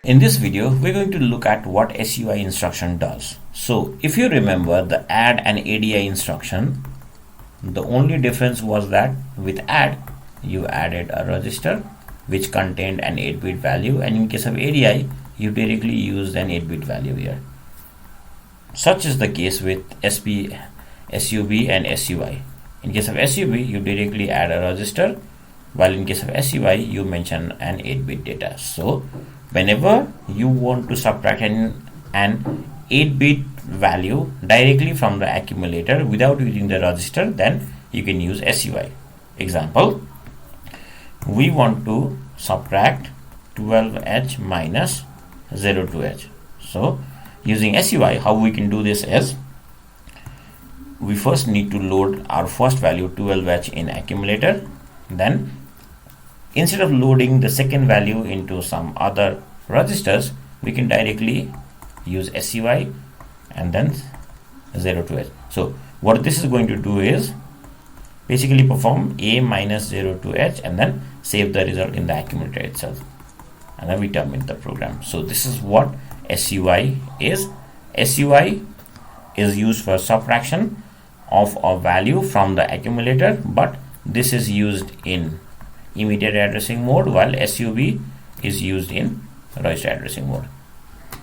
In this video, we're going to look at what SUI instruction does. So if you remember the add and ADI instruction, the only difference was that with add, you added a register which contained an 8-bit value, and in case of ADI, you directly used an 8-bit value here. Such is the case with SUB and SUI. In case of SUB, you directly add a register, while in case of SUI, you mention an 8-bit data. So whenever you want to subtract an 8-bit value directly from the accumulator without using the register, then you can use SUI. Example, we want to subtract 12H minus 02H. So using SUI, how we can do this is, we first need to load our first value 12H in accumulator. Then instead of loading the second value into some other registers, we can directly use SUI and then 02H. So what this is going to do is basically perform A minus 02H and then save the result in the accumulator itself, and then we terminate the program. So this is what SUI is. SUI is used for subtraction of a value from the accumulator, but this is used in immediate addressing mode, while SUB is used in register addressing mode.